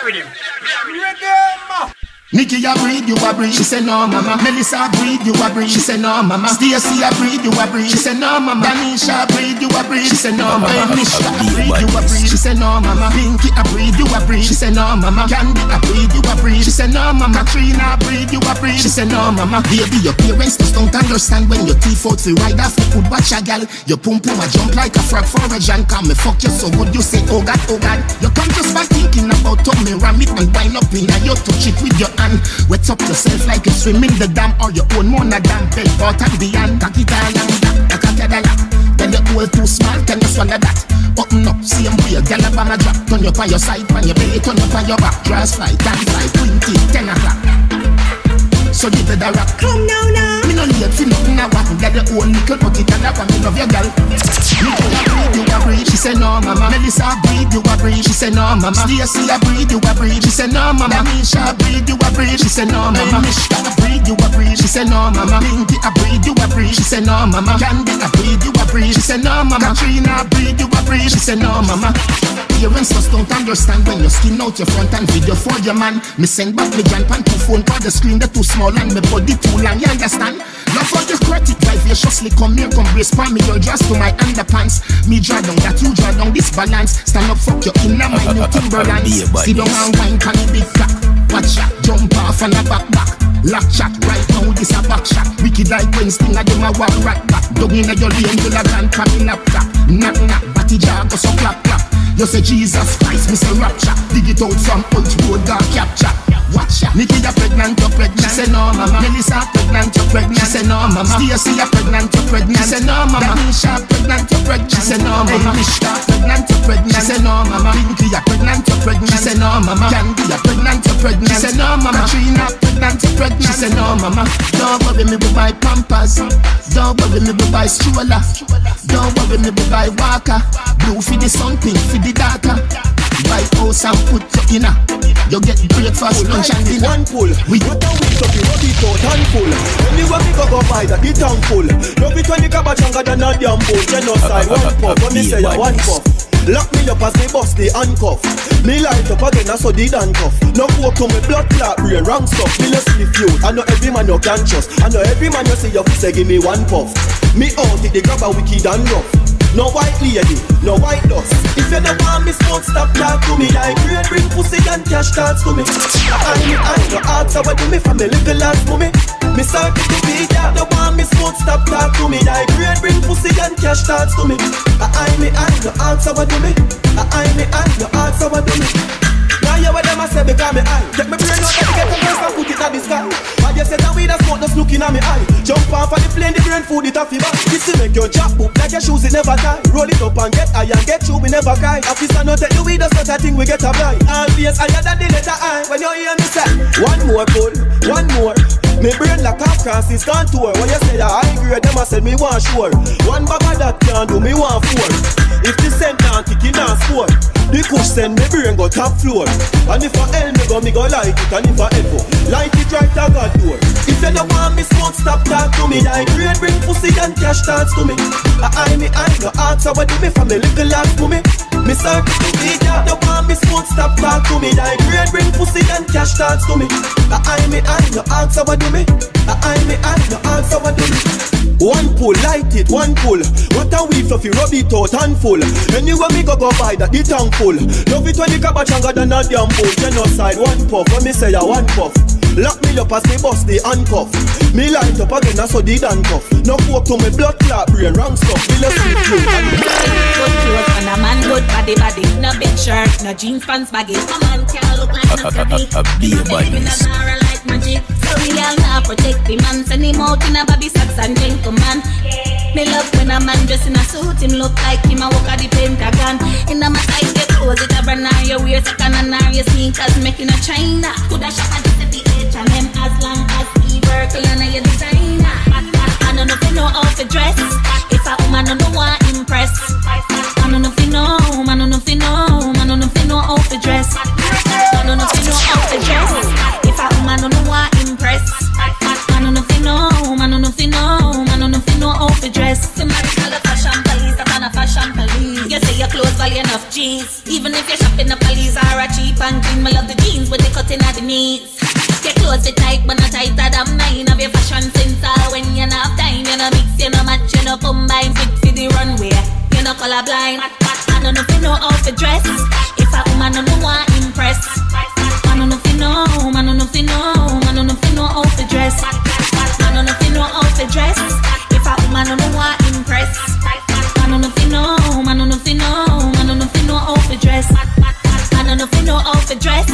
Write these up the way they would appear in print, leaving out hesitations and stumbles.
with him. Nikki a breed, you a breed. She said no mama. Melissa breed, you a breed. She said no mama. Stacy a breed, you a breed. She said no mama. Danisha breed, you a breed. She said no mama. Nisha breed, you a breed. She said no mama. Pinky a breed, you a breed. She said no mama. Candy a breed, you a breed. She said no mama. Katrina breed, you a breed. She said no mama. Baby, your parents just don't understand when your teeth out to ride off the food. Watch a gal. Your pum pum a jump like a frog for a jam. Come me fuck you so good. You say oh God, oh God. You come just by thinking about how me ram it and wind up in. And you touch it with your hand. Wet up yourself like you swim in the dam or your own more damn bed out and beyond. Cock it all and that. Then you hold too small, can you swallow that? Button up, same way, gyal a bang a drop. Turn you on your side, on your belly, turn you on your back. Draws fly, time fly, 20, 10 o'clock. So you better rock. Come now, now. Me no late for nothing I want. Get your own little bucket and I want me love your girl. You a breed, she said no mama. Melissa breed, you a breed, she said no mama. Stacy a breed, you a breed, she said no mama. Danisha breed, you a breed, she said no mama. Mishka a breed, you a breed, she said no mama. Pinky a breed, you a breed, she said no mama. Candy a breed, you a breed, she said no mama. Katrina breed, you a breed, she said no mama. Parents just don't understand when you skin out your front and video for your man. Me send back me grandpa to phone for the screen that too small and me body too long, you understand? Love for the credit vivaciously come here, come brace for me, you're just to my underpants. Me draw down that, you draw down this balance. Stand up, fuck your inner my new Timberlands. Sit down and wine, can you big cock? Watch out, jump off and a back. Lock chat, right now this a back shot. Wicked like when sting a dem a walk right back. Dug in a your lane, you a grand coming up top. Knock knock, batty jar go so clap clap. You say Jesus Christ, me say rapture. Dig it out from old road, dark capture. Watch ya. Nikki you pregnant, you pregnant. She say no mama. Melissa pregnant, you pregnant. She say no mama. Stacy you pregnant, you pregnant. She say no mama. Danisha pregnant, you pregnant. She say no mama. Mishka pregnant, you pregnant. She say no mama. Pinky you pregnant, you pregnant. She say no mama. Candy you pregnant, you pregnant. She say no mama. Katrina pregnant, you pregnant. She say no mama. Don't worry me we buy Pampers. Don't worry me we buy stroller. Don't worry me we buy walker. Blue for the sun, pink for the darker. Buy house and put you in. You get breakfast, lunch and dinner. One pull, we got a week so we rub it out handful. Anywhere we go buy that, the tank full. Love it when the cabbage younger than a damn bull. Genocide, one puff, when me say ya one puff. Lock me up as me bust the handcuff. Me light up again, I saw the handcuff. No walk to me blood clot, brain wrong stuff. Me no sleep you, I know every man you can trust. I know every man you say you say give me one puff. Me out it, they grab a wicked and rough. No white lady, no white dust. If you don't want me smoke, stop talk to me. Like grade bring pussy and cash cards to me. I no answer what do me from the little lads to me. Me start to beat ya. Don't want me smoke, stop talk to me. Like grade bring pussy and cash cards to me. I no answer what do me. I no answer what do me. Now you what them a say because me eye. Take me brain out and get the first and put it at the sky. But you say that we the smoke just looking at me eye. Jump off of the plane, the brain food it off your back. This will make your jack book like your shoes it never tie. Roll it up and get high and get you we never cry. Officer no tell you we just such a thing we get a blind. Always higher than the letter I. When you hear me say one more pull, one more. Me brain like half Francis contour. When you say I grade them I said me want sure. One bag of that can do me want four. If the cent can't kick in and score, the push send me brain go top floor. And if I hell me go like it. And if I ever like it right I got door. If you don't want me smoke stop talk to me. Like grade bring pussy and cash dance to me. I no answer what do me from the little lads to me. Me start to beat ya. Don't want me smoke stop talk to me. Like grade bring pussy and cash dance to me. I no answer what do me. I no answer what do me. One pull, light it, one pull. What a weave fluffy, rub it out handful. Anywhere me go buy that, the tank full. Love it when the cabbage younger than a damn bull. Genocide, one puff, when me say ya one puff. Lock me up as me bust the handcuff. Me light up again, I saw the handcuff. No walk to me blood clot, brain wrong stuff. Me let's sleep you. Good clothes on a man, good body. No big shirt, no jeans pants baggy. A man can't look like no fabric. Be a badness. Magic. So we all now protect the man. Send him out in a baby socks and gentleman. Me love when a man dressed in a suit. Him look like him a walk at the Pentagon. In the massage get clothes it a brand new. You wear second and now your sneakers making a China. Coulda shop at the H&M as long as he work and you designer. I don't know if you know how to dress. If a woman don't want impress. I don't know if you know. I don't know if you know. I don't know if you know how to dress. I don't know if you know how to dress. If a woman don't want impress. I don't know if you know. I don't know if you know. I don't know if you know how to dress. Somebody call a fashion police. I'm a fashion police. You say your clothes value enough jeans. Even if you're shopping the police are a cheap and clean. Me love the knees. Your clothes fit tight, but not tighter than mine. Have your fashion sense all when you not have time. You no mix, you no match, you no combine. Fit for the runway, you no colorblind. I don't know if you know how to dress. If a woman don't know want impress. I don't know if you know, I don't know if you know, I don't know if you know how to dress. I don't know if you know how to dress. If a woman don't know want impress. I don't know if you know, I don't know if you know, I don't know if you know how to dress. I don't know if you know how to dress.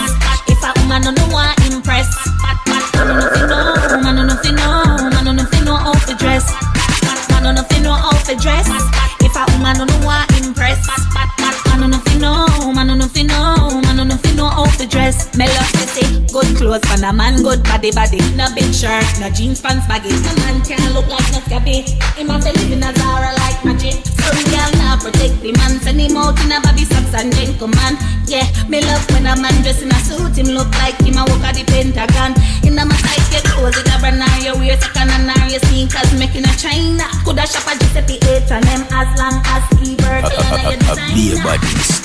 If a woman don't know want impress. I don't know if you know, I don't know if you know, I don't know if you know how to dress. I don't know if you know how to dress. If a woman don't know want impress. I don't know if you know, I don't know if you know, I don't know if you know how to dress. Me love to see good clothes for a man, good body. No big shirt, no jeans pants baggy. A man can't look like no scabby. He must be living a Zara like magic. Some girl now protect the man, send him out in a baby socks and gentleman. Yeah, me love when a man dress in a suit, him look like him a work at the Pentagon. In a tight your clothes, it a brand new, your wear second and now your sneakers making a China. Coulda shop a Giuseppe H&M as long as he bird. Be a badness.